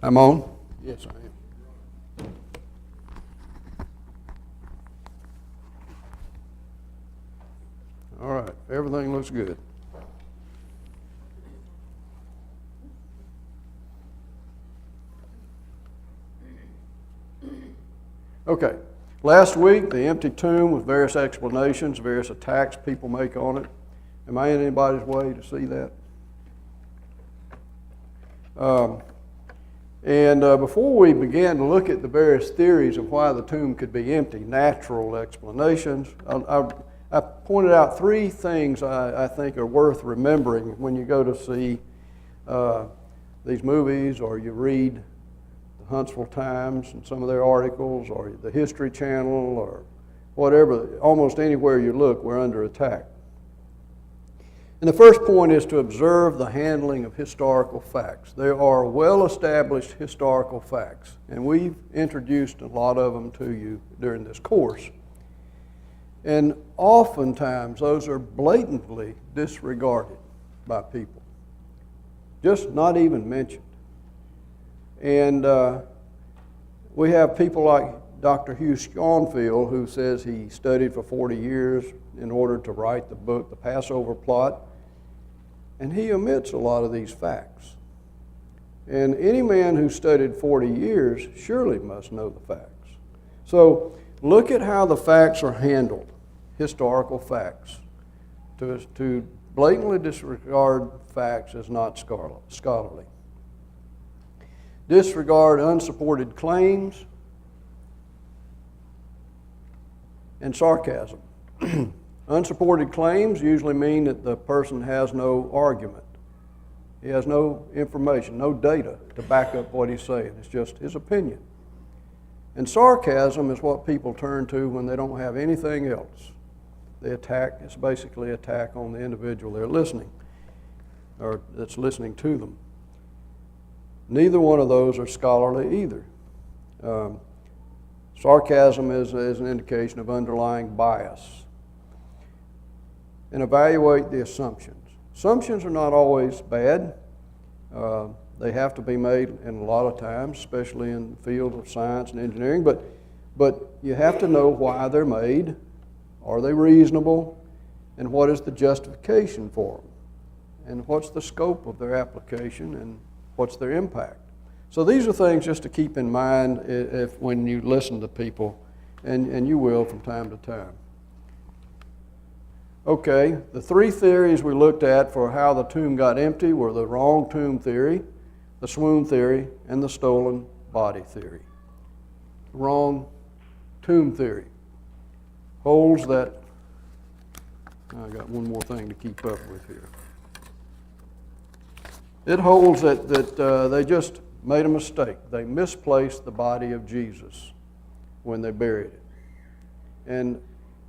I'm on? Yes, I am. All right, everything looks good. Okay, last week, the empty tomb with various explanations, various attacks people make on it. Am I in anybody's way to see that? Before we began to look at the various theories of why the tomb could be empty, natural explanations, I pointed out three things I think are worth remembering when you go to see these movies or you read the Huntsville Times and some of their articles or the History Channel or whatever. Almost anywhere you look, we're under attack. And the first point is to observe the handling of historical facts. There are well-established historical facts, and we've introduced a lot of them to you during this course. And oftentimes, those are blatantly disregarded by people, just not even mentioned. And we have people like Dr. Hugh Schonfield, who says he studied for 40 years in order to write the book, The Passover Plot. And he omits a lot of these facts. And any man who studied 40 years surely must know the facts. So look at how the facts are handled, historical facts. To blatantly disregard facts is not scholarly. Disregard unsupported claims and sarcasm. Unsupported claims usually mean that the person has no argument. He has no information, no data to back up what he's saying. It's just his opinion. And sarcasm is what people turn to when they don't have anything else. They attack, it's basically attack on the individual they're listening, or that's listening to them. Neither one of those are scholarly either. Sarcasm is an indication of underlying bias. And evaluate the assumptions. Assumptions are not always bad. They have to be made in a lot of times, especially in the field of science and engineering, but you have to know why they're made. Are they reasonable? And what is the justification for them? And what's the scope of their application and what's their impact? So these are things just to keep in mind when you listen to people, and you will from time to time. Okay, the three theories we looked at for how the tomb got empty were the wrong tomb theory, the swoon theory, and the stolen body theory. Wrong tomb theory holds that, I got one more thing to keep up with here. It holds that they just made a mistake. They misplaced the body of Jesus when they buried it. And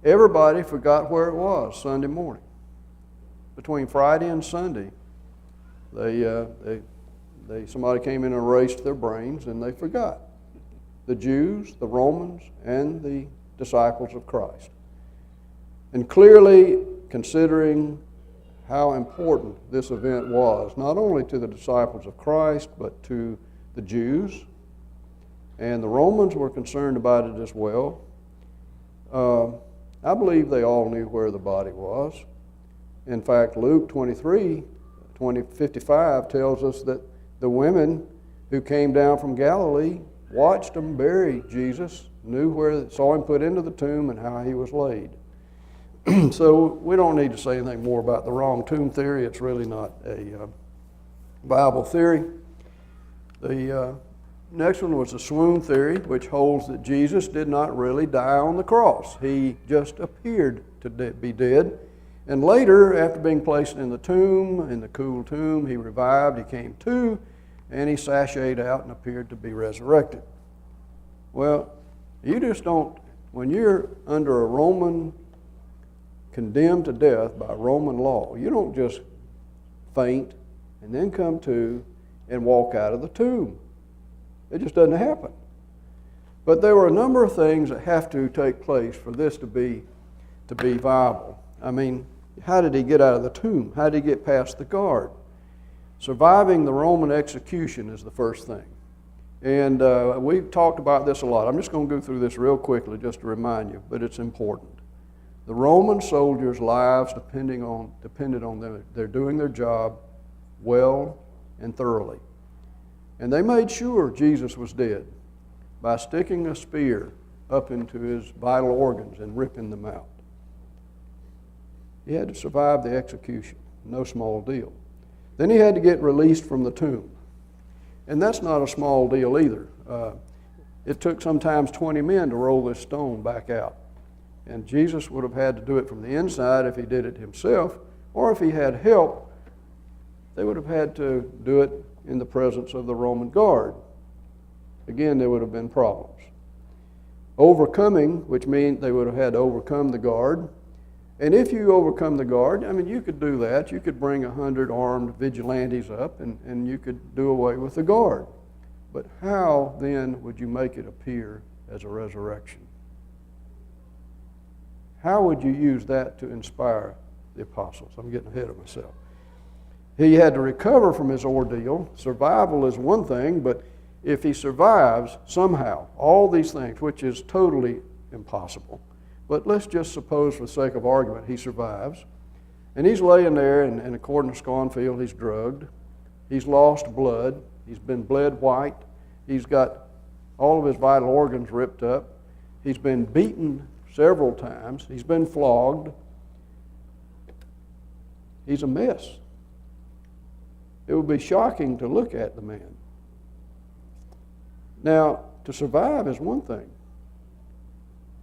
everybody forgot where it was Sunday morning. Between Friday and Sunday, somebody came in and erased their brains and they forgot. The Jews, the Romans, and the disciples of Christ. And clearly, considering how important this event was, not only to the disciples of Christ, but to the Jews, and the Romans were concerned about it as well. I believe they all knew where the body was. In fact, Luke 20:55 tells us that the women who came down from Galilee watched them bury Jesus, saw him put into the tomb and how he was laid. So we don't need to say anything more about the wrong tomb theory. It's really not a viable theory. The next one was the swoon theory, which holds that Jesus did not really die on the cross. He just appeared to be dead. And later, after being placed in the tomb, in the cool tomb, he revived, he came to, and he sashayed out and appeared to be resurrected. Well, you just don't, when you're under a Roman, condemned to death by Roman law, you don't just faint and then come to and walk out of the tomb. It just doesn't happen. But there were a number of things that have to take place for this to be viable. I mean, how did he get out of the tomb? How did he get past the guard? Surviving the Roman execution is the first thing. And we've talked about this a lot. I'm just going to go through this real quickly just to remind you, but it's important. The Roman soldiers' lives depended on them. They're doing their job well and thoroughly. And they made sure Jesus was dead by sticking a spear up into his vital organs and ripping them out. He had to survive the execution, no small deal. Then he had to get released from the tomb. And that's not a small deal either. It took sometimes 20 men to roll this stone back out. And Jesus would have had to do it from the inside if he did it himself, or if he had help, they would have had to do it in the presence of the Roman guard. Again, there would have been problems. Overcoming, which means they would have had to overcome the guard. And if you overcome the guard, I mean, you could do that. You could bring 100 armed vigilantes up and you could do away with the guard. But how then would you make it appear as a resurrection? How would you use that to inspire the apostles? I'm getting ahead of myself. He had to recover from his ordeal. Survival is one thing, but if he survives somehow, all these things, which is totally impossible, but let's just suppose for the sake of argument he survives, and he's laying there, and according to Sconfield, he's drugged, he's lost blood, he's been bled white, he's got all of his vital organs ripped up, he's been beaten several times, he's been flogged, he's a mess. It would be shocking to look at the man. Now, to survive is one thing,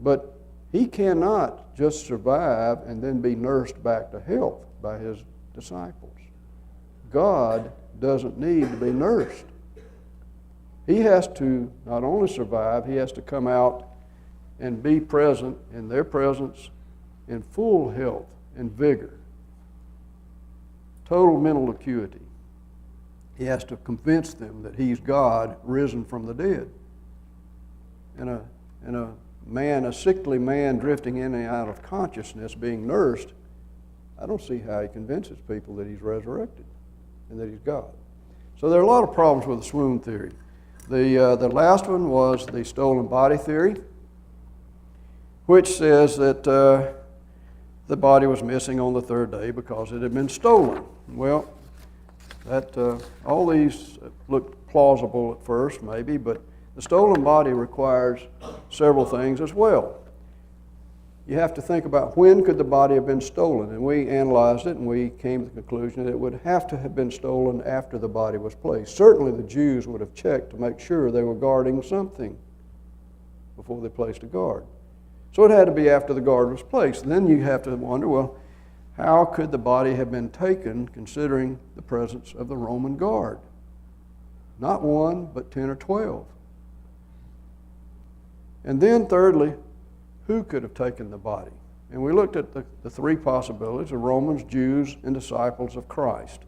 but he cannot just survive and then be nursed back to health by his disciples. God doesn't need to be nursed. He has to not only survive, he has to come out and be present in their presence in full health and vigor, total mental acuity. He has to convince them that he's God risen from the dead. And a sickly man drifting in and out of consciousness being nursed, I don't see how he convinces people that he's resurrected and that he's God. So there are a lot of problems with the swoon theory. The last one was the stolen body theory, which says that the body was missing on the third day because it had been stolen. Well, all these look plausible at first, maybe, but the stolen body requires several things as well. You have to think about when could the body have been stolen, and we analyzed it and we came to the conclusion that it would have to have been stolen after the body was placed. Certainly the Jews would have checked to make sure they were guarding something before they placed a guard. So it had to be after the guard was placed. And then you have to wonder, well, how could the body have been taken considering the presence of the Roman guard? Not one, but 10 or 12. And then thirdly, who could have taken the body? And we looked at the three possibilities, the Romans, Jews, and disciples of Christ.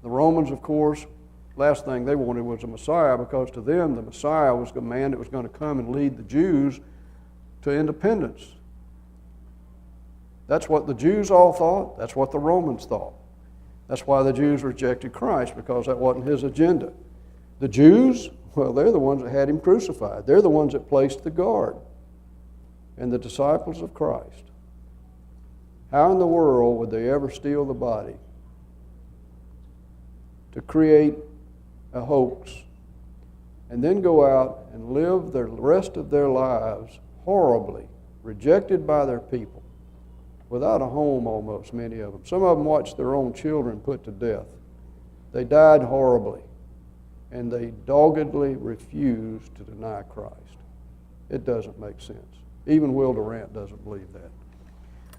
The Romans, of course, last thing they wanted was a Messiah, because to them the Messiah was the man that was going to come and lead the Jews to independence. That's what the Jews all thought. That's what the Romans thought. That's why the Jews rejected Christ, because that wasn't his agenda. The Jews, well, they're the ones that had him crucified. They're the ones that placed the guard. And the disciples of Christ, how in the world would they ever steal the body to create a hoax and then go out and live the rest of their lives horribly, rejected by their people, without a home almost, many of them. Some of them watched their own children put to death. They died horribly, and they doggedly refused to deny Christ. It doesn't make sense. Even Will Durant doesn't believe that.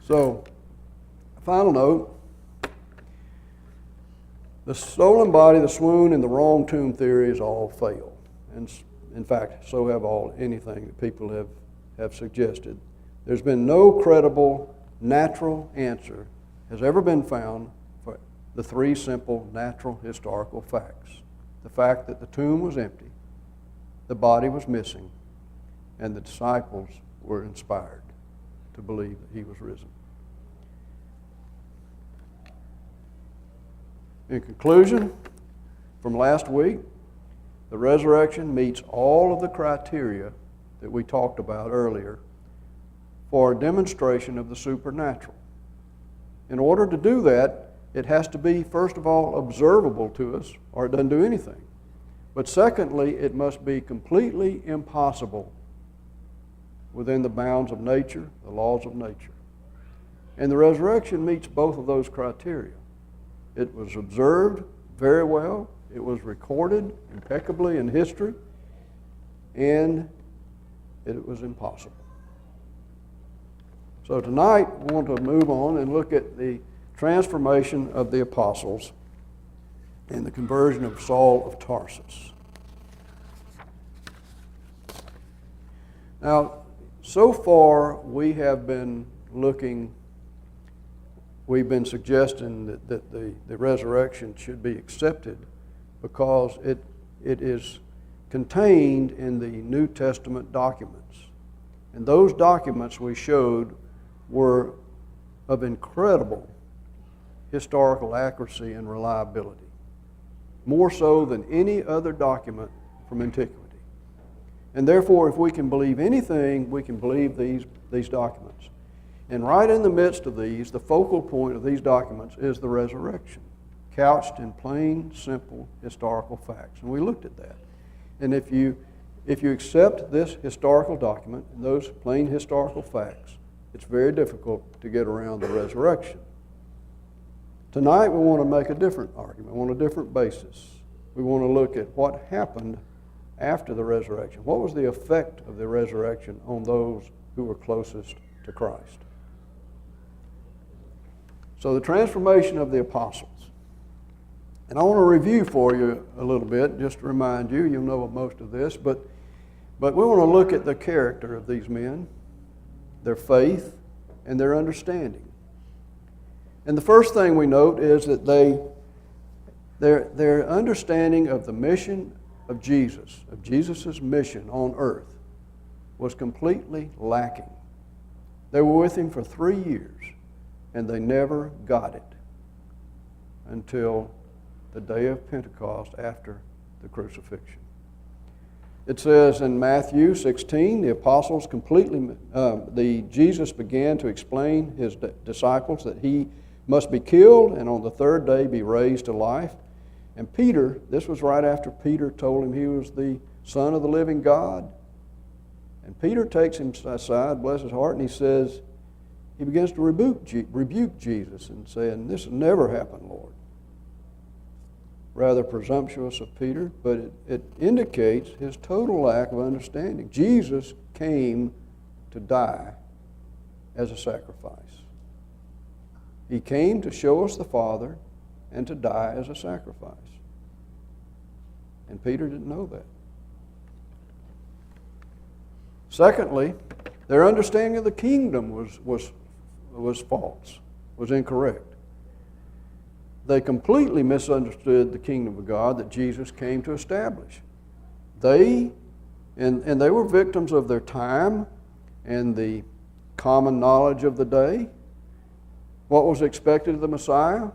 So, final note, the stolen body, the swoon, and the wrong tomb theories all fail. And in fact, so have anything that people have suggested. There's been no credible natural answer has ever been found for the three simple natural historical facts. The fact that the tomb was empty, the body was missing, and the disciples were inspired to believe that he was risen. In conclusion, from last week, The resurrection meets all of the criteria that we talked about earlier for a demonstration of the supernatural. In order to do that, it has to be, first of all, observable to us, or it doesn't do anything. But secondly, it must be completely impossible within the bounds of nature, the laws of nature. And the resurrection meets both of those criteria. It was observed very well, it was recorded impeccably in history, and it was impossible. So tonight, we want to move on and look at the transformation of the apostles and the conversion of Saul of Tarsus. Now, so far we have been we've been suggesting that the resurrection should be accepted because it is contained in the New Testament documents. And those documents we showed were of incredible historical accuracy and reliability, more so than any other document from antiquity. And therefore, if we can believe anything, we can believe these documents. And right in the midst of these, the focal point of these documents is the resurrection, couched in plain, simple historical facts. And we looked at that. And if you accept this historical document and those plain historical facts, it's very difficult to get around the resurrection. Tonight we want to make a different argument, on a different basis. We want to look at what happened after the resurrection. What was the effect of the resurrection on those who were closest to Christ? So the transformation of the apostles. And I want to review for you a little bit, just to remind you, you'll know most of this, but we want to look at the character of these men, their faith, and their understanding. And the first thing we note is that their understanding of the mission of Jesus' mission on earth, was completely lacking. They were with him for 3 years, and they never got it until the day of Pentecost after the crucifixion. It says in Matthew 16, the apostles Jesus began to explain his disciples that he must be killed and on the third day be raised to life. And Peter, this was right after Peter told him he was the Son of the living God. And Peter takes him aside, bless his heart, and he begins to rebuke Jesus and saying, "This has never happened, Lord." Rather presumptuous of Peter, but it indicates his total lack of understanding. Jesus came to die as a sacrifice. He came to show us the Father and to die as a sacrifice. And Peter didn't know that. Secondly, their understanding of the kingdom was false, was incorrect. They completely misunderstood the kingdom of God that Jesus came to establish. They were victims of their time and the common knowledge of the day. What was expected of the Messiah?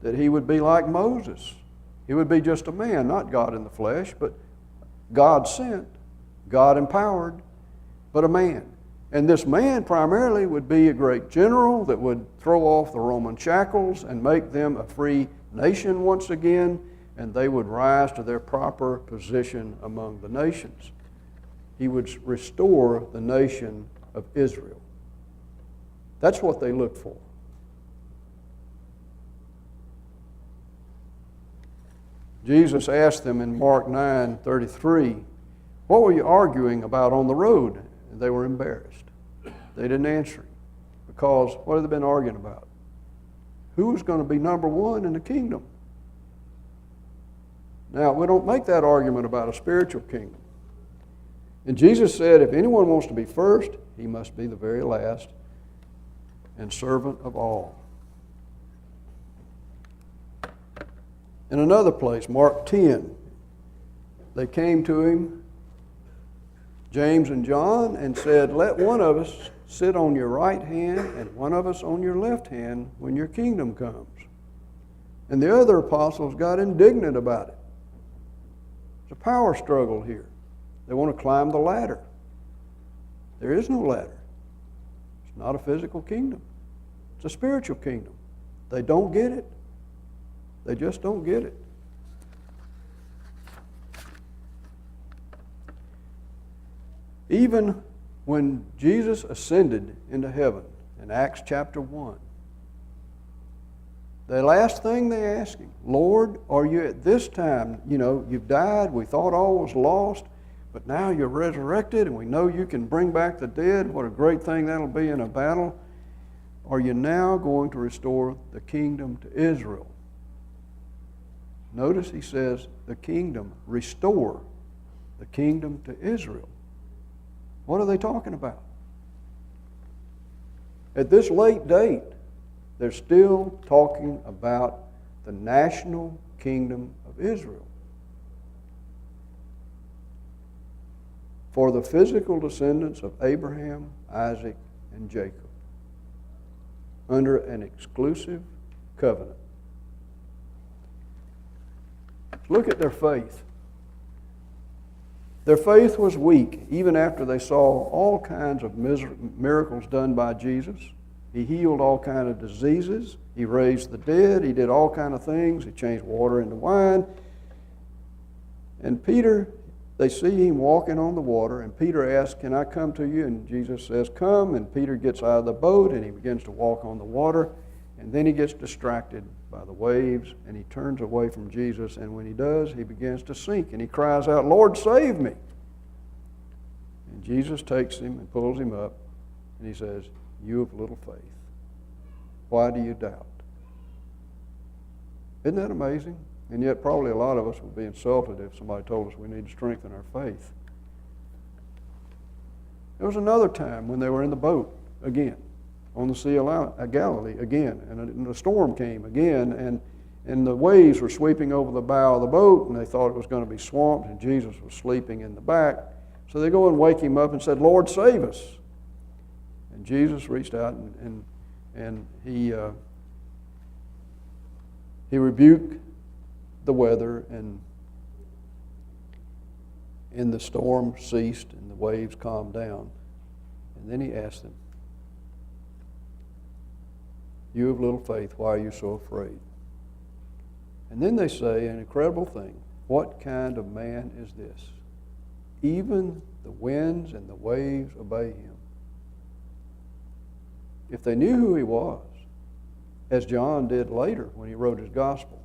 That he would be like Moses. He would be just a man, not God in the flesh, but God sent, God empowered, but a man. And this man primarily would be a great general that would throw off the Roman shackles and make them a free nation once again, and they would rise to their proper position among the nations. He would restore the nation of Israel. That's what they looked for. Jesus asked them in Mark 9:33, "What were you arguing about on the road?" And they were embarrassed. They didn't answer him because what had they been arguing about? Who was going to be number one in the kingdom? Now, we don't make that argument about a spiritual kingdom. And Jesus said, if anyone wants to be first, he must be the very last and servant of all. In another place, Mark 10, they came to him, James and John, and said, "Let one of us sit on your right hand and one of us on your left hand when your kingdom comes." And the other apostles got indignant about it. There's a power struggle here. They want to climb the ladder. There is no ladder. It's not a physical kingdom. It's a spiritual kingdom. They don't get it. They just don't get it. Even when Jesus ascended into heaven in Acts chapter 1, the last thing they asked him, Lord, are you at this time, you've died, we thought all was lost, but now you're resurrected and we know you can bring back the dead. What a great thing that'll be in a battle. Are you now going to restore the kingdom to Israel? Notice he says the kingdom, restore the kingdom to Israel. What are they talking about? At this late date, they're still talking about the national kingdom of Israel. For the physical descendants of Abraham, Isaac, and Jacob, under an exclusive covenant. Look at their faith. Their faith was weak even after they saw all kinds of miracles done by Jesus. He healed all kinds of diseases. He raised the dead. He did all kinds of things. He changed water into wine. And Peter, they see him walking on the water, and Peter asks, can I come to you? And Jesus says, come. And Peter gets out of the boat, and he begins to walk on the water. And then he gets distracted by the waves, and he turns away from Jesus. And when he does, he begins to sink, and he cries out, Lord, save me. And Jesus takes him and pulls him up, and he says, you of little faith, why do you doubt? Isn't that amazing? And yet probably a lot of us would be insulted if somebody told us we need to strengthen our faith. There was another time when they were in the boat again, on the Sea of Galilee again, and a storm came again, and the waves were sweeping over the bow of the boat, and they thought it was going to be swamped, and Jesus was sleeping in the back. So they go and wake him up and said, Lord, save us. And Jesus reached out and he rebuked the weather, and the storm ceased and the waves calmed down. And then he asked them, you of little faith, why are you so afraid? And then they say an incredible thing. What kind of man is this? Even the winds and the waves obey him. If they knew who he was, as John did later when he wrote his gospel.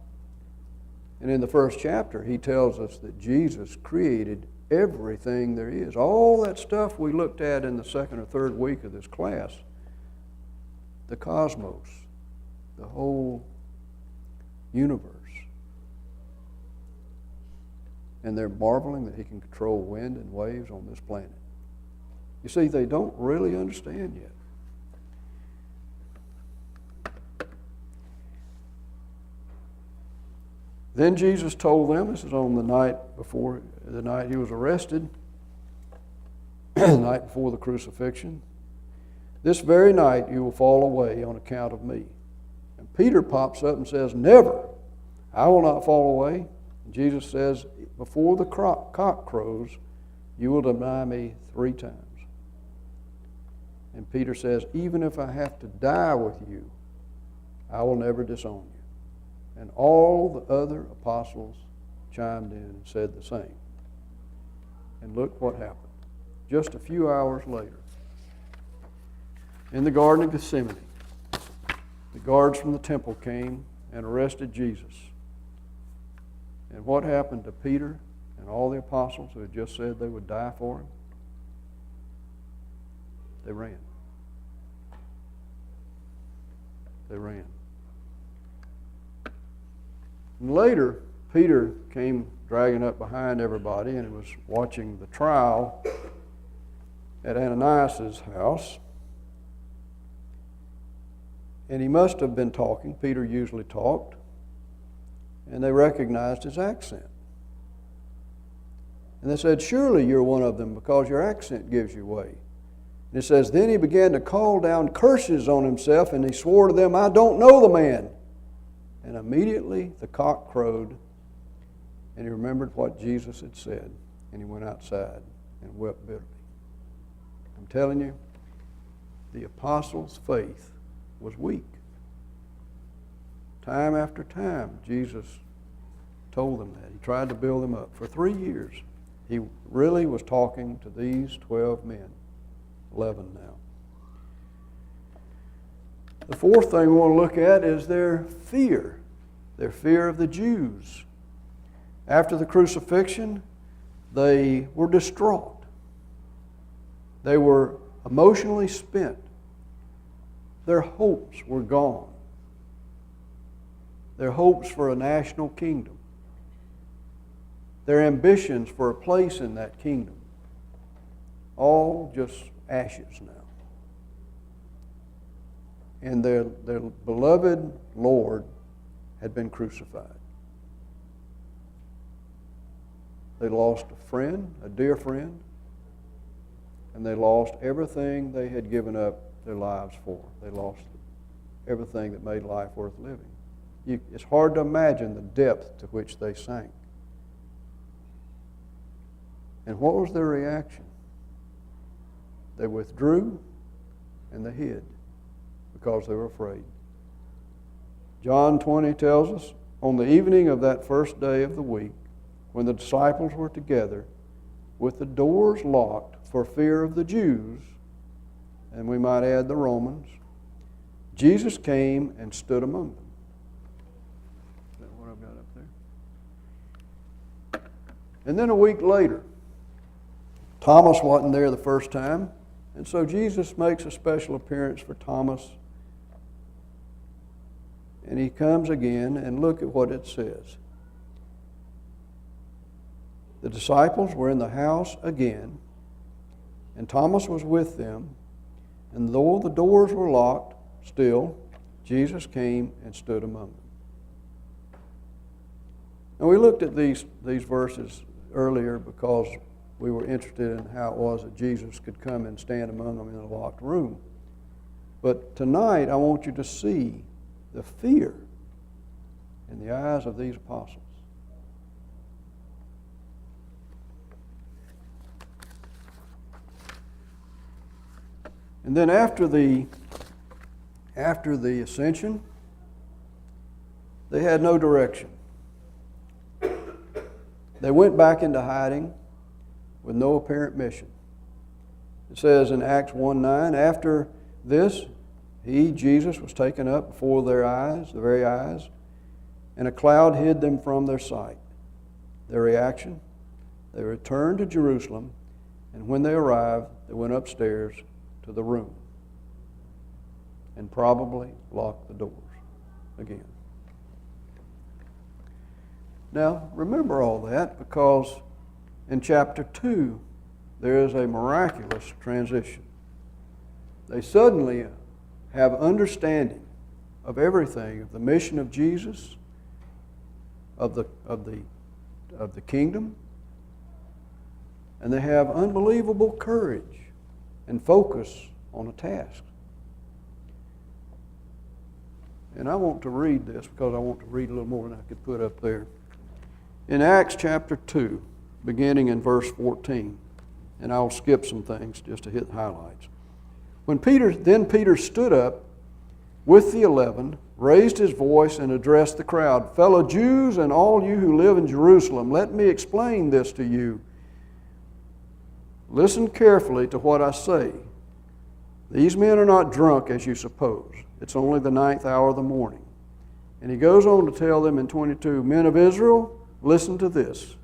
And in the first chapter, he tells us that Jesus created everything there is. All that stuff we looked at in the second or third week of this class, the cosmos, the whole universe. And they're marveling that he can control wind and waves on this planet. You see, they don't really understand yet. Then Jesus told them, this is on the night before the night he was arrested, the night before the crucifixion, this very night you will fall away on account of me. And Peter pops up and says, never, I will not fall away. And Jesus says, before the cock crows, you will deny me 3 times. And Peter says, even if I have to die with you, I will never disown you. And all the other apostles chimed in and said the same. And look what happened. Just a few hours later, in the Garden of Gethsemane, the guards from the temple came and arrested Jesus. And what happened to Peter and all the apostles who had just said they would die for him? They ran. They ran. And later, Peter came dragging up behind everybody and was watching the trial at Ananias' house. And he must have been talking. Peter usually talked. And they recognized his accent. And they said, surely you're one of them because your accent gives you away. And it says, then he began to call down curses on himself, and he swore to them, I don't know the man. And immediately the cock crowed, and he remembered what Jesus had said, and he went outside and wept bitterly. I'm telling you, the apostles' faith was weak. Time after time, Jesus told them that. He tried to build them up. For 3 years, he really was talking to these 12 men, 11 now. The fourth thing we want to look at is their fear of the Jews. After the crucifixion, they were distraught. They were emotionally spent. Their hopes were gone. Their hopes for a national kingdom. Their ambitions for a place in that kingdom. All just ashes now. And their beloved Lord had been crucified. They lost a friend, a dear friend, and they lost everything they had given up their lives for. They lost everything that made life worth living. It's hard to imagine the depth to which they sank. And what was their reaction? They withdrew and they hid because they were afraid. John 20 tells us, on the evening of that first day of the week, when the disciples were together with the doors locked for fear of the Jews, and we might add the Romans, Jesus came and stood among them. Is that what I've got up there? And then a week later, Thomas wasn't there the first time, and so Jesus makes a special appearance for Thomas. And he comes again, and look at what it says. The disciples were in the house again, and Thomas was with them. And though the doors were locked, still, Jesus came and stood among them. Now, we looked at these verses earlier because we were interested in how it was that Jesus could come and stand among them in a locked room. But tonight, I want you to see the fear in the eyes of these apostles. And then after the ascension, they had no direction. They went back into hiding with no apparent mission. It says in Acts 1:9, after this, Jesus, was taken up before their eyes, the very eyes, and a cloud hid them from their sight. Their reaction? They returned to Jerusalem, and when they arrived, they went upstairs to the room and probably locked the doors again. Now, remember all that because in chapter 2, there is a miraculous transition. They suddenly have understanding of everything, of the mission of Jesus, of the kingdom, and they have unbelievable courage and focus on a task. And I want to read this because I want to read a little more than I could put up there. In Acts chapter 2, beginning in verse 14, and I'll skip some things just to hit the highlights. Then Peter stood up with the 11, raised his voice, and addressed the crowd. Fellow Jews and all you who live in Jerusalem, let me explain this to you. Listen carefully to what I say. These men are not drunk as you suppose. It's only the 9th hour of the morning. And he goes on to tell them in 22, men of Israel, listen to this.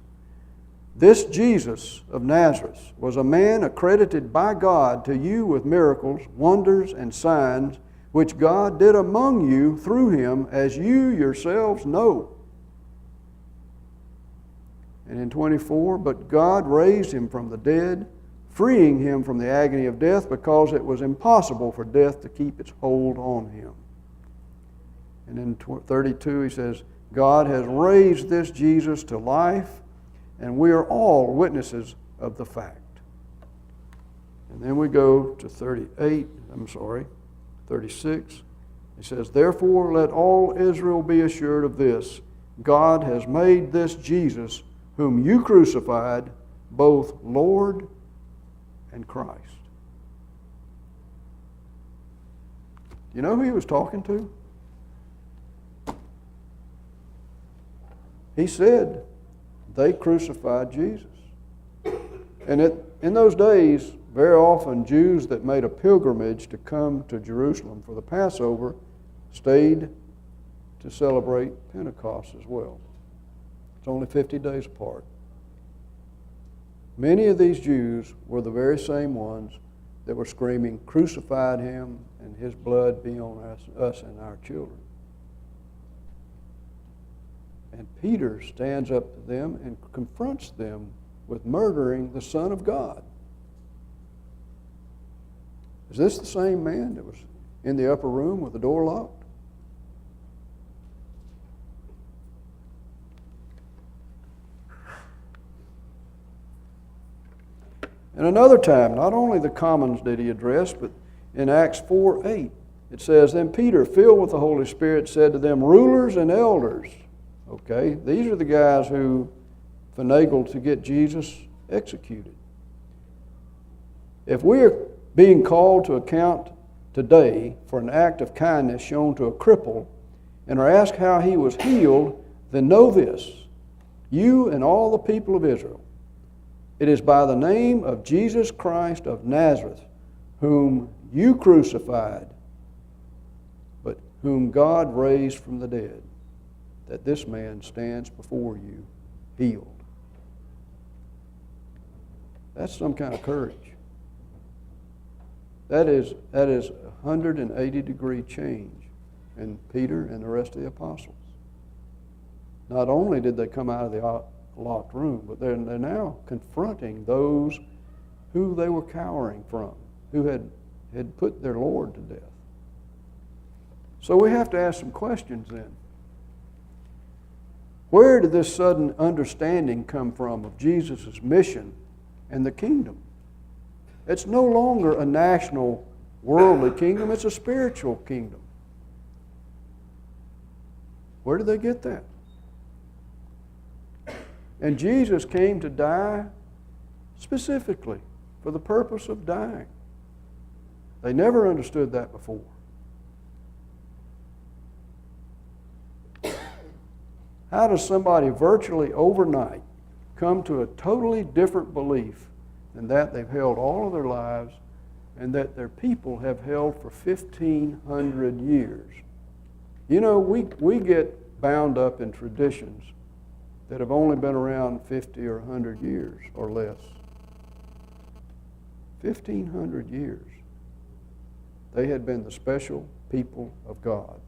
This Jesus of Nazareth was a man accredited by God to you with miracles, wonders, and signs, which God did among you through him, as you yourselves know. And in 24, but God raised him from the dead, freeing him from the agony of death, because it was impossible for death to keep its hold on him. And in 32, he says, God has raised this Jesus to life, and we are all witnesses of the fact. And then we go to 36. He says, therefore let all Israel be assured of this. God has made this Jesus, whom you crucified, both Lord and Christ. You know who he was talking to? He said they crucified Jesus. And in those days, very often Jews that made a pilgrimage to come to Jerusalem for the Passover stayed to celebrate Pentecost as well. It's only 50 days apart. Many of these Jews were the very same ones that were screaming, "Crucified him, and his blood be on us and our children." And Peter stands up to them and confronts them with murdering the Son of God. Is this the same man that was in the upper room with the door locked? And another time, not only the commons did he address, but in Acts 4:8, it says, "Then Peter, filled with the Holy Spirit, said to them, 'Rulers and elders,'" okay, these are the guys who finagled to get Jesus executed. "If we are being called to account today for an act of kindness shown to a cripple and are asked how he was healed, then know this, you and all the people of Israel. It is by the name of Jesus Christ of Nazareth, whom you crucified, but whom God raised from the dead, that this man stands before you healed." That's some kind of courage. That is a 180-degree change in Peter and the rest of the apostles. Not only did they come out of the locked room, but they're now confronting those who they were cowering from, who had put their Lord to death. So we have to ask some questions then. Where did this sudden understanding come from of Jesus' mission and the kingdom? It's no longer a national, worldly kingdom, it's a spiritual kingdom. Where did they get that? And Jesus came to die specifically for the purpose of dying. They never understood that before. How does somebody virtually overnight come to a totally different belief than that they've held all of their lives and that their people have held for 1,500 years? You know, we get bound up in traditions that have only been around 50 or 100 years or less. 1,500 years. They had been the special people of God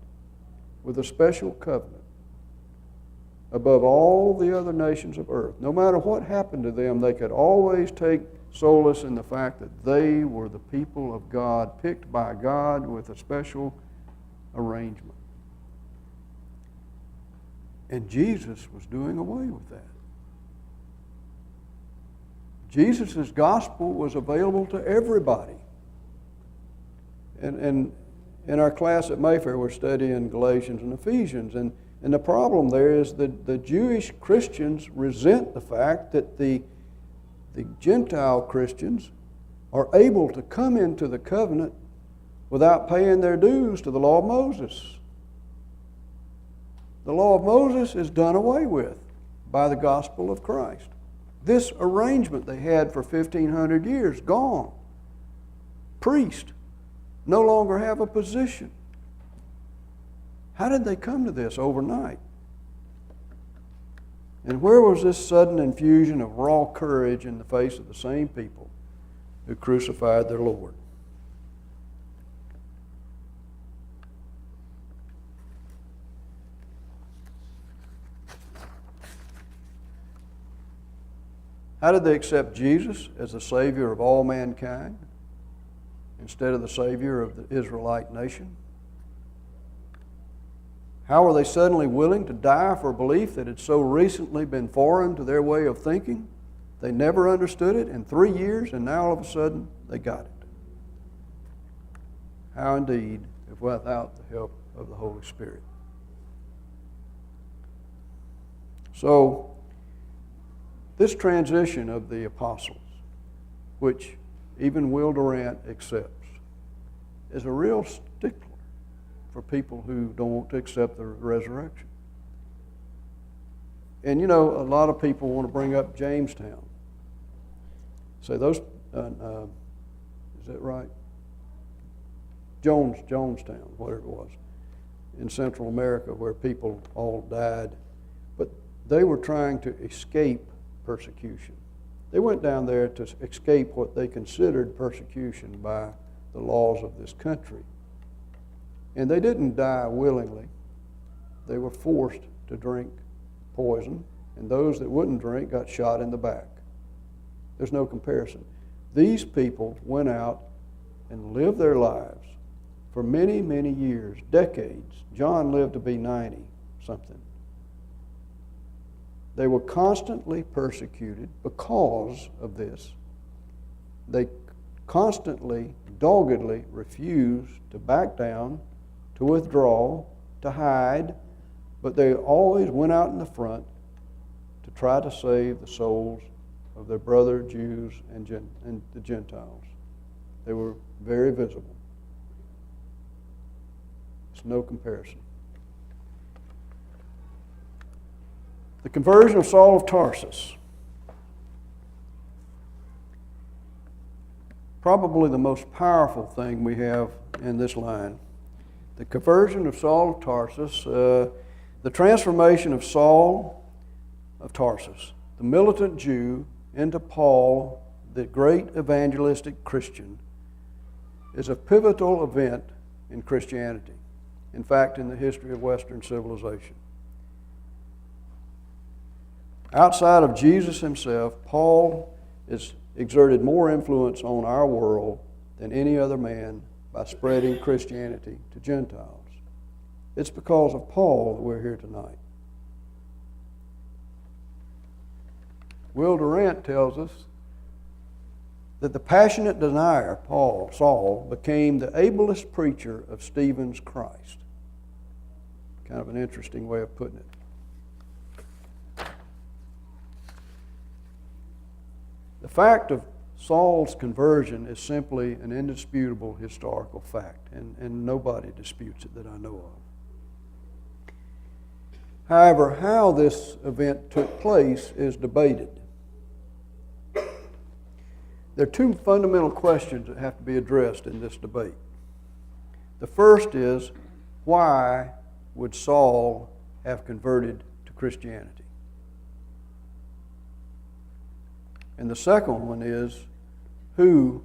with a special covenant above all the other nations of earth. No matter what happened to them, they could always take solace in the fact that they were the people of God, picked by God with a special arrangement. And Jesus was doing away with that. Jesus' gospel was available to everybody. And in our class at Mayfair, we're studying Galatians and Ephesians. And the problem there is that the Jewish Christians resent the fact that the Gentile Christians are able to come into the covenant without paying their dues to the law of Moses. The law of Moses is done away with by the gospel of Christ. This arrangement they had for 1,500 years, gone. Priest no longer have a position. How did they come to this overnight? And where was this sudden infusion of raw courage in the face of the same people who crucified their Lord? How did they accept Jesus as the Savior of all mankind instead of the Savior of the Israelite nation? How were they suddenly willing to die for a belief that had so recently been foreign to their way of thinking? They never understood it in 3 years, and now all of a sudden they got it. How indeed, if without the help of the Holy Spirit. So, this transition of the apostles, which even Will Durant accepts, is a real stickler for people who don't want to accept the resurrection. And you know, a lot of people want to bring up Jamestown. Say those, is that right? Jonestown, whatever it was, in Central America where people all died. But they were trying to escape persecution. They went down there to escape what they considered persecution by the laws of this country. And they didn't die willingly. They were forced to drink poison, and those that wouldn't drink got shot in the back. There's no comparison. These people went out and lived their lives for many, many years, decades. John lived to be 90-something. They were constantly persecuted because of this. They constantly, doggedly refused to back down, to withdraw, to hide, but they always went out in the front to try to save the souls of their brother Jews and the Gentiles. They were very visible. It's no comparison. The conversion of Saul of Tarsus. Probably the most powerful thing we have in this line. The conversion of Saul of Tarsus, the transformation of Saul of Tarsus, the militant Jew, into Paul, the great evangelistic Christian, is a pivotal event in Christianity. In fact, in the history of Western civilization. Outside of Jesus himself, Paul has exerted more influence on our world than any other man by spreading Christianity to Gentiles. It's because of Paul that we're here tonight. Will Durant tells us that the passionate denier, Saul, became the ablest preacher of Stephen's Christ. Kind of an interesting way of putting it. The fact of Saul's conversion is simply an indisputable historical fact, and nobody disputes it that I know of. However, how this event took place is debated. There are two fundamental questions that have to be addressed in this debate. The first is, why would Saul have converted to Christianity? And the second one is, who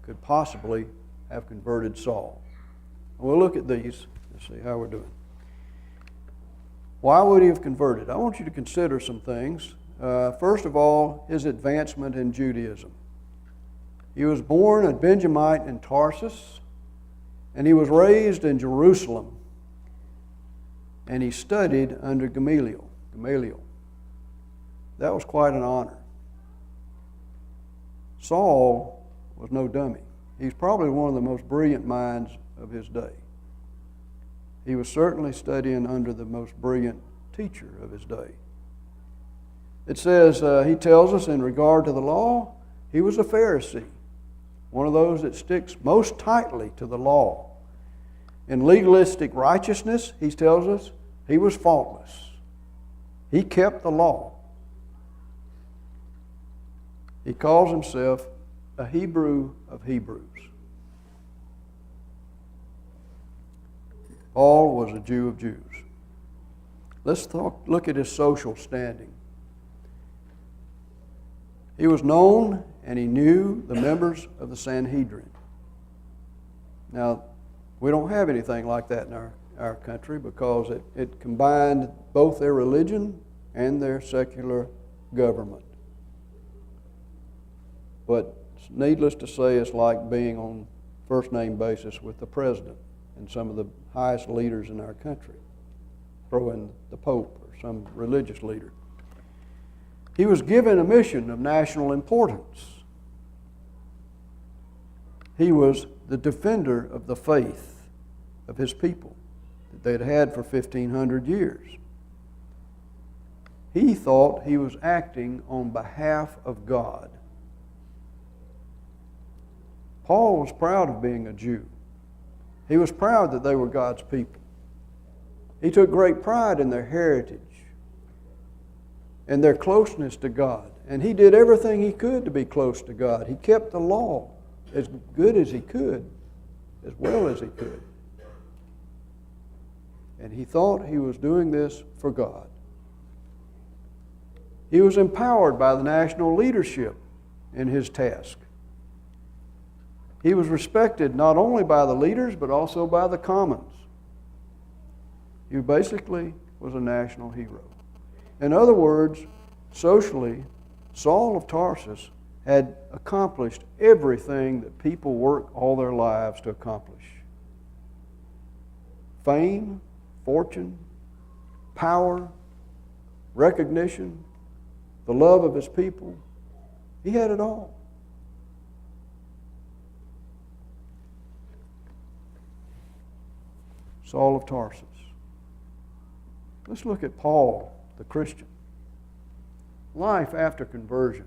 could possibly have converted Saul? And we'll look at these and see how we're doing. Why would he have converted? I want you to consider some things. First of all, his advancement in Judaism. He was born a Benjamite in Tarsus, and he was raised in Jerusalem, and he studied under Gamaliel. That was quite an honor. Saul was no dummy. He's probably one of the most brilliant minds of his day. He was certainly studying under the most brilliant teacher of his day. It says, he tells us in regard to the law, he was a Pharisee, one of those that sticks most tightly to the law. In legalistic righteousness, he tells us, he was faultless. He kept the law. He calls himself a Hebrew of Hebrews. Paul was a Jew of Jews. Let's look at his social standing. He was known and he knew the members of the Sanhedrin. Now, we don't have anything like that in our country because it combined both their religion and their secular government. But needless to say, it's like being on first-name basis with the president and some of the highest leaders in our country. Throw in the Pope or some religious leader. He was given a mission of national importance. He was the defender of the faith of his people that they'd had for 1,500 years. he thought he was acting on behalf of God. Paul was proud of being a Jew. He was proud that they were God's people. He took great pride in their heritage and their closeness to God. And he did everything he could to be close to God. He kept the law as good as he could, as well as he could. And he thought he was doing this for God. He was empowered by the national leadership in his task. He was respected not only by the leaders, but also by the commons. He basically was a national hero. In other words, socially, Saul of Tarsus had accomplished everything that people work all their lives to accomplish. Fame, fortune, power, recognition, the love of his people. He had it all. Saul of Tarsus. Let's look at Paul, the Christian. Life after conversion.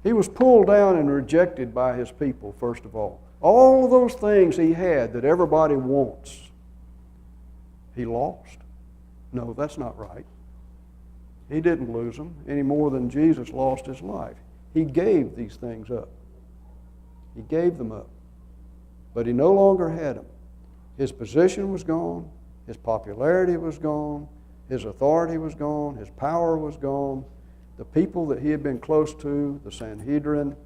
He was pulled down and rejected by his people, first of all. All of those things he had that everybody wants, he lost. No, that's not right. He didn't lose them any more than Jesus lost his life. He gave these things up. He gave them up. But he no longer had them. His position was gone. His popularity was gone. His authority was gone. His power was gone. The people that he had been close to, the Sanhedrin,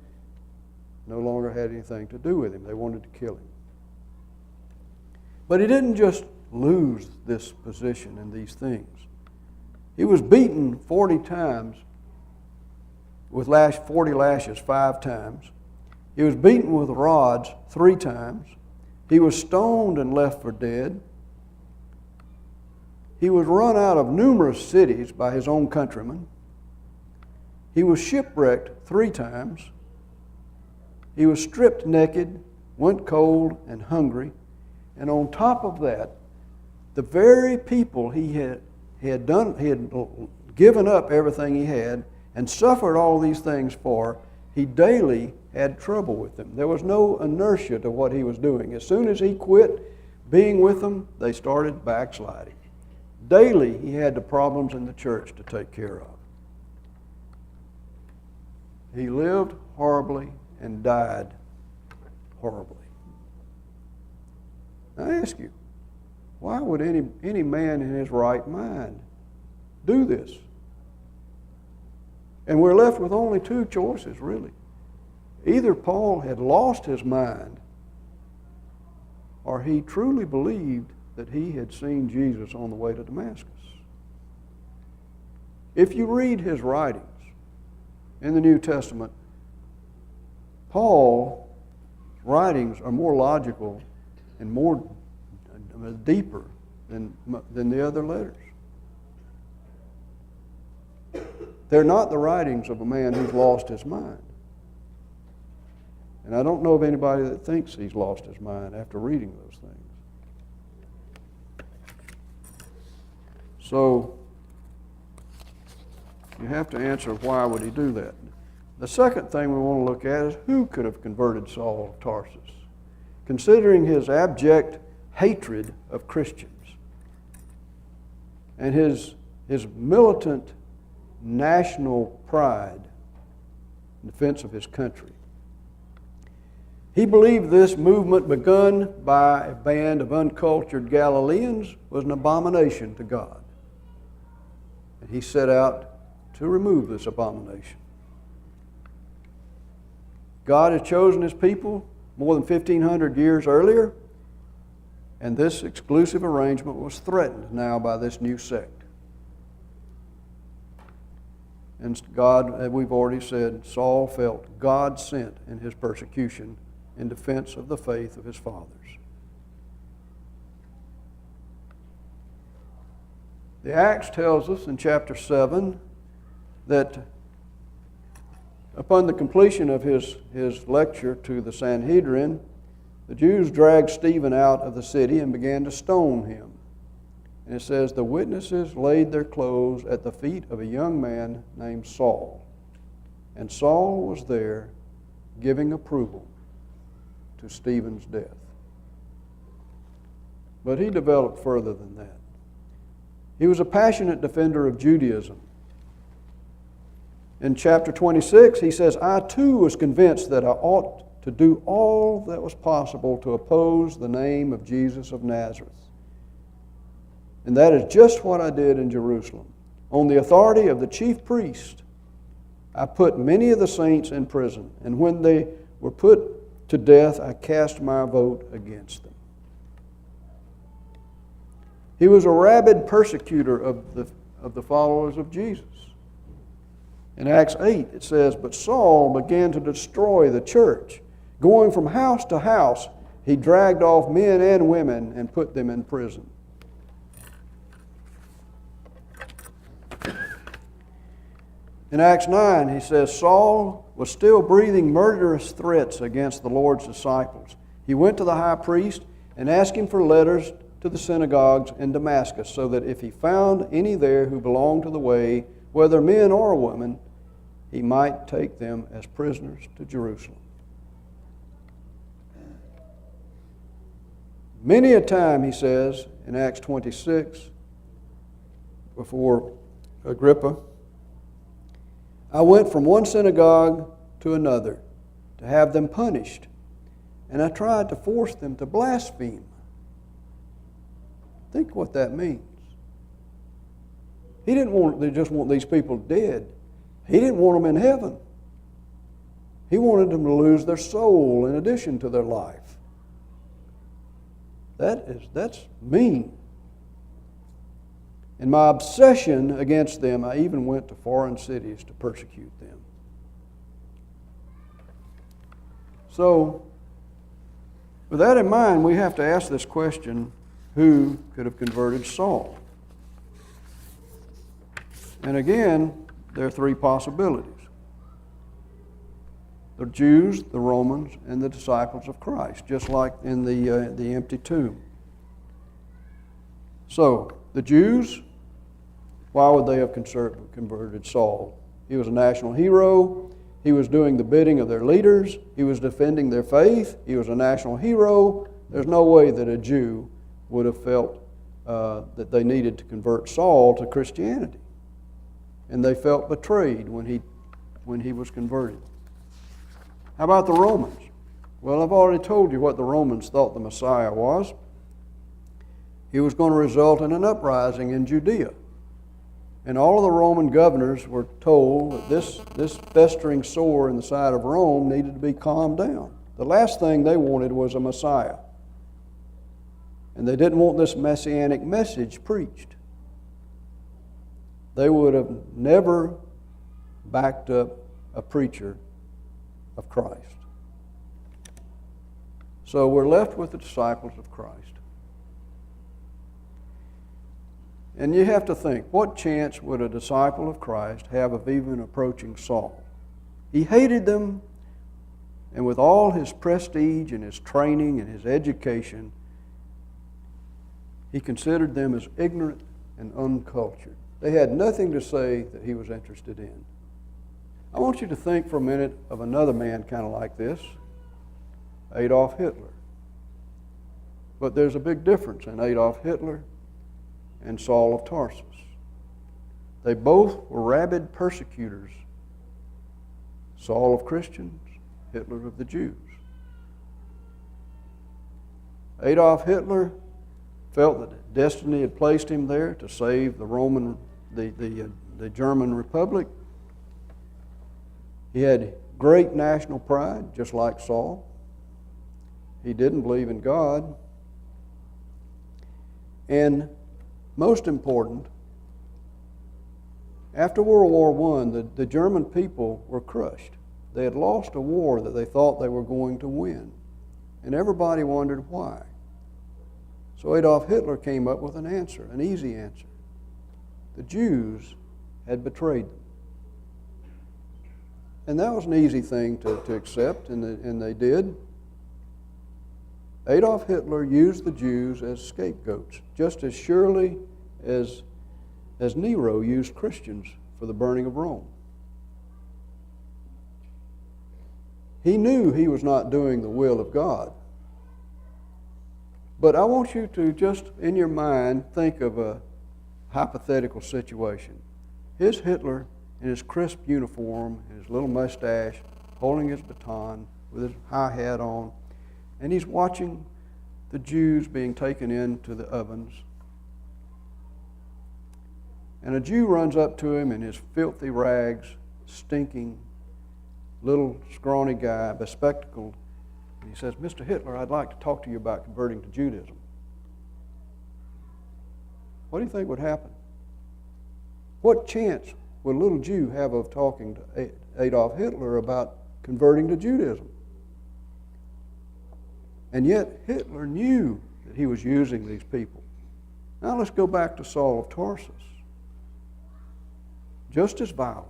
no longer had anything to do with him. They wanted to kill him. But he didn't just lose this position and these things. He was beaten 40 times with 40 lashes 5 times. He was beaten with rods 3 times. He was stoned and left for dead. He was run out of numerous cities by his own countrymen. He was shipwrecked 3 times. He was stripped naked, went cold and hungry. And on top of that, the very people he had given up everything he had and suffered all these things for, he daily had trouble with them. There was no inertia to what he was doing. As soon as he quit being with them, they started backsliding. Daily he had the problems in the church to take care of. He lived horribly and died horribly. I ask you, why would any man in his right mind do this? And we're left with only 2 choices, really. Either Paul had lost his mind, or he truly believed that he had seen Jesus on the way to Damascus. If you read his writings in the New Testament, Paul's writings are more logical and more deeper than the other letters. They're not the writings of a man who's lost his mind. And I don't know of anybody that thinks he's lost his mind after reading those things. So, you have to answer, why would he do that? The second thing we want to look at is, who could have converted Saul of Tarsus? Considering his abject hatred of Christians and his militant national pride in defense of his country. He believed this movement, begun by a band of uncultured Galileans, was an abomination to God. And he set out to remove this abomination. God had chosen his people more than 1,500 years earlier, and this exclusive arrangement was threatened now by this new sect. And God, as we've already said, Saul felt God sent in his persecution in defense of the faith of his fathers. The Acts tells us in chapter 7 that upon the completion of his lecture to the Sanhedrin, the Jews dragged Stephen out of the city and began to stone him. And it says, the witnesses laid their clothes at the feet of a young man named Saul. And Saul was there giving approval to Stephen's death. But he developed further than that. He was a passionate defender of Judaism. In chapter 26, he says, I too was convinced that I ought to do all that was possible to oppose the name of Jesus of Nazareth. And that is just what I did in Jerusalem. On the authority of the chief priest, I put many of the saints in prison, and when they were put to death, I cast my vote against them. He was a rabid persecutor of the followers of Jesus. In Acts 8, it says, but Saul began to destroy the church. Going from house to house, he dragged off men and women and put them in prison. In Acts 9, he says, Saul was still breathing murderous threats against the Lord's disciples. He went to the high priest and asked him for letters to the synagogues in Damascus, so that if he found any there who belonged to the way, whether men or women, he might take them as prisoners to Jerusalem. Many a time, he says in Acts 26, before Agrippa, I went from one synagogue to another to have them punished, and I tried to force them to blaspheme. Think what that means. He didn't just want these people dead. He didn't want them in heaven. He wanted them to lose their soul in addition to their life. That's mean. In my obsession against them, I even went to foreign cities to persecute them. So, with that in mind, we have to ask this question, who could have converted Saul? And again, there are three possibilities. The Jews, the Romans, and the disciples of Christ, just like in the empty tomb. So, the Jews, why would they have converted Saul? He was a national hero. He was doing the bidding of their leaders. He was defending their faith. He was a national hero. There's no way that a Jew would have felt that they needed to convert Saul to Christianity. And they felt betrayed when he was converted. How about the Romans? Well, I've already told you what the Romans thought the Messiah was. He was going to result in an uprising in Judea. And all of the Roman governors were told that this festering sore in the side of Rome needed to be calmed down. The last thing they wanted was a Messiah. And they didn't want this messianic message preached. They would have never backed up a preacher of Christ. So we're left with the disciples of Christ. And you have to think, what chance would a disciple of Christ have of even approaching Saul? He hated them, and with all his prestige and his training and his education, he considered them as ignorant and uncultured. They had nothing to say that he was interested in. I want you to think for a minute of another man kind of like this, Adolf Hitler. But there's a big difference in Adolf Hitler and Saul of Tarsus. They both were rabid persecutors. Saul of Christians, Hitler of the Jews. Adolf Hitler felt that destiny had placed him there to save the German Republic. He had great national pride, just like Saul. He didn't believe in God. And most important, after World War I, the German people were crushed. They had lost a war that they thought they were going to win. And everybody wondered why. So Adolf Hitler came up with an answer, an easy answer. The Jews had betrayed them. And that was an easy thing to accept, and they did. Adolf Hitler used the Jews as scapegoats, just as surely as Nero used Christians for the burning of Rome. He knew he was not doing the will of God. But I want you to just, in your mind, think of a hypothetical situation. Here's Hitler in his crisp uniform, and his little mustache, holding his baton with his high hat on, and he's watching the Jews being taken into the ovens. And a Jew runs up to him in his filthy rags, stinking, little scrawny guy, bespectacled, and he says, "Mr. Hitler, I'd like to talk to you about converting to Judaism." What do you think would happen? What chance would a little Jew have of talking to Adolf Hitler about converting to Judaism? And yet Hitler knew that he was using these people. Now let's go back to Saul of Tarsus. Just as violent,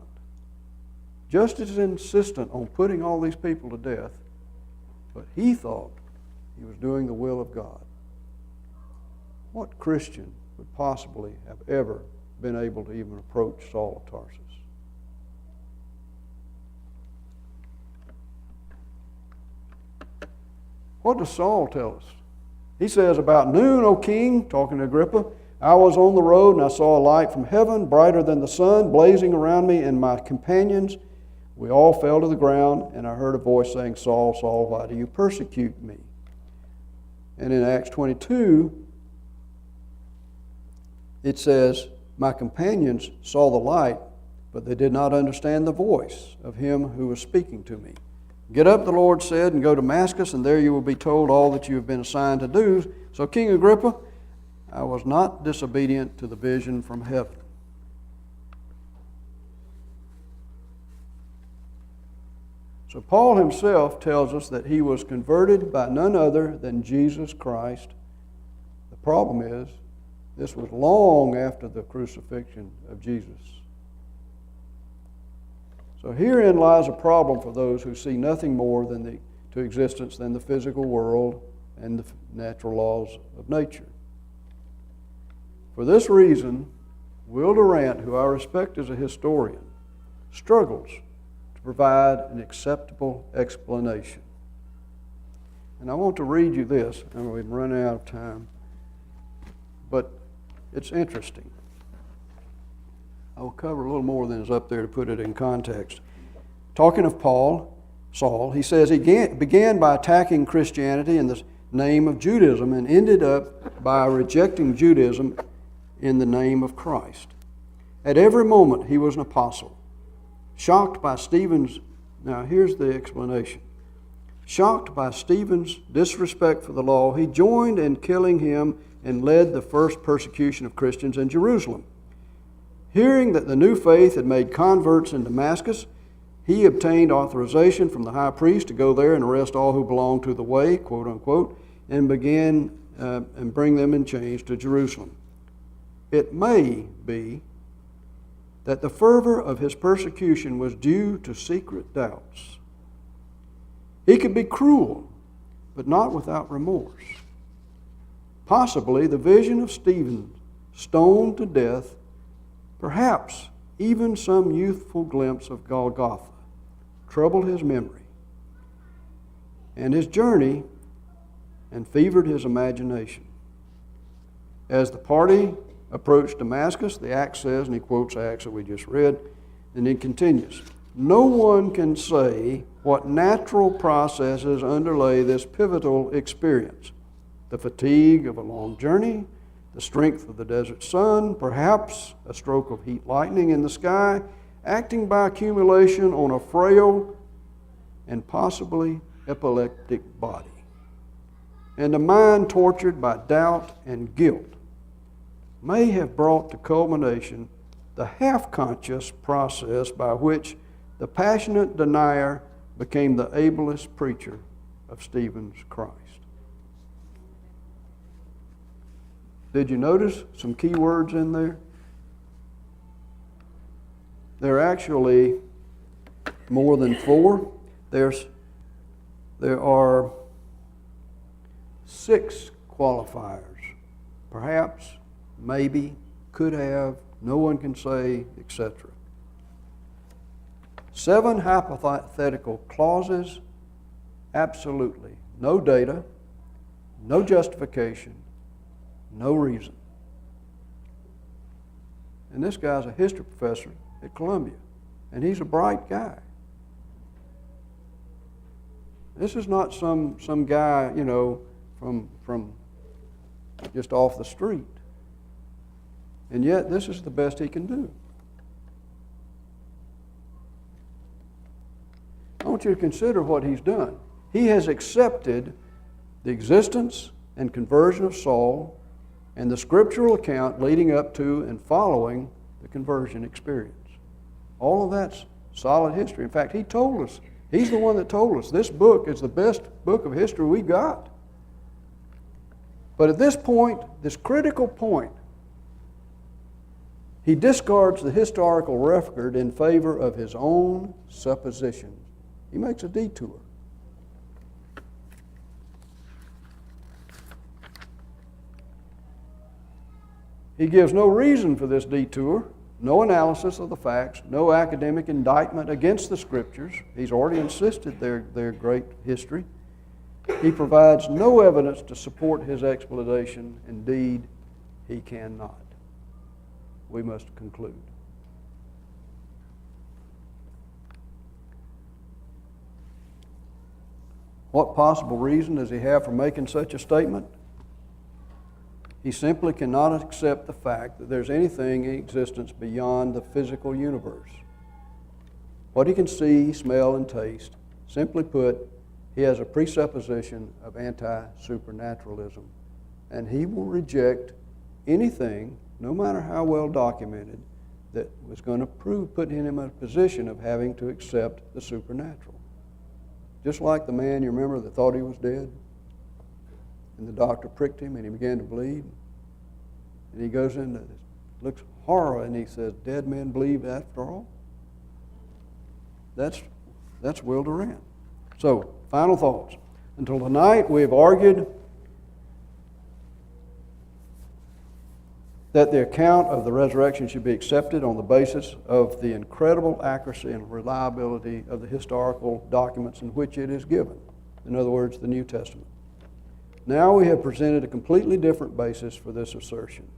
just as insistent on putting all these people to death, but he thought he was doing the will of God. What Christian would possibly have ever been able to even approach Saul of Tarsus? What does Saul tell us? He says, "About noon, O king," talking to Agrippa, "I was on the road and I saw a light from heaven, brighter than the sun, blazing around me and my companions. We all fell to the ground, and I heard a voice saying, 'Saul, Saul, why do you persecute me?'" And in Acts 22, it says, "My companions saw the light, but they did not understand the voice of him who was speaking to me. 'Get up,' the Lord said, 'and go to Damascus, and there you will be told all that you have been assigned to do.' So King Agrippa, I was not disobedient to the vision from heaven." So Paul himself tells us that he was converted by none other than Jesus Christ. The problem is, this was long after the crucifixion of Jesus. So herein lies a problem for those who see nothing more to existence than the physical world and the natural laws of nature. For this reason, Will Durant, who I respect as a historian, struggles to provide an acceptable explanation. And I want to read you this, and we've run out of time, but it's interesting. I will cover a little more than is up there to put it in context. Talking of Saul, he says he began by attacking Christianity in the name of Judaism and ended up by rejecting Judaism in the name of Christ. At every moment, he was an apostle. Shocked by Stephen's, now here's the explanation. Shocked by Stephen's disrespect for the law, he joined in killing him and led the first persecution of Christians in Jerusalem. Hearing that the new faith had made converts in Damascus, he obtained authorization from the high priest to go there and arrest all who belonged to the way, quote unquote, and bring them in chains to Jerusalem. It may be that the fervor of his persecution was due to secret doubts. He could be cruel, but not without remorse. Possibly the vision of Stephen stoned to death, perhaps even some youthful glimpse of Golgotha, troubled his memory and his journey and fevered his imagination. As the party approached Damascus, the Acts says, and he quotes Acts that we just read, and it continues, "No one can say what natural processes underlay this pivotal experience. The fatigue of a long journey, the strength of the desert sun, perhaps a stroke of heat lightning in the sky, acting by accumulation on a frail and possibly epileptic body, and a mind tortured by doubt and guilt may have brought to culmination the half-conscious process by which the passionate denier became the ablest preacher of Stephen's Christ." Did you notice some key words in there? There are actually more than four. There are 6 qualifiers, perhaps, maybe, could have, no one can say, etc. 7 hypothetical clauses, absolutely. No data, no justification, no reason. And this guy's a history professor at Columbia, and he's a bright guy. This is not some guy, you know, from just off the street. And yet, this is the best he can do. I want you to consider what he's done. He has accepted the existence and conversion of Saul and the scriptural account leading up to and following the conversion experience. All of that's solid history. In fact, he told us, he's the one that told us, this book is the best book of history we got. But at this point, this critical point, he discards the historical record in favor of his own suppositions. He makes a detour. He gives no reason for this detour, no analysis of the facts, no academic indictment against the Scriptures. He's already insisted their great history. He provides no evidence to support his explanation. Indeed, he cannot. We must conclude. What possible reason does he have for making such a statement? He simply cannot accept the fact that there's anything in existence beyond the physical universe. What he can see, smell, and taste, simply put, he has a presupposition of anti-supernaturalism, and he will reject anything, no matter how well documented, that was going to put him in a position of having to accept the supernatural. Just like the man, you remember, that thought he was dead, and the doctor pricked him and he began to bleed, and he goes into this, looks horror, and he says, "Dead men bleed after all?" That's Will Durant. So, final thoughts. Until tonight, we have argued that the account of the resurrection should be accepted on the basis of the incredible accuracy and reliability of the historical documents in which it is given. In other words, the New Testament. Now we have presented a completely different basis for this assertion.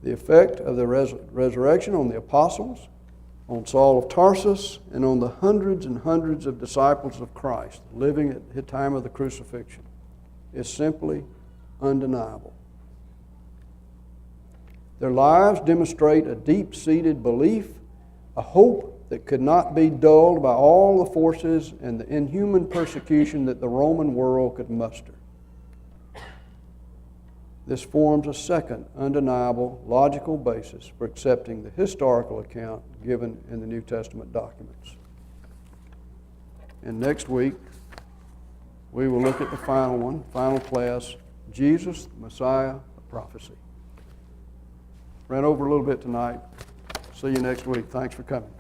The effect of the resurrection on the apostles, on Saul of Tarsus, and on the hundreds and hundreds of disciples of Christ living at the time of the crucifixion is simply undeniable. Their lives demonstrate a deep-seated belief, a hope that could not be dulled by all the forces and the inhuman persecution that the Roman world could muster. This forms a second undeniable logical basis for accepting the historical account given in the New Testament documents. And next week, we will look at the final class, Jesus, the Messiah of Prophecy. Ran over a little bit tonight. See you next week. Thanks for coming.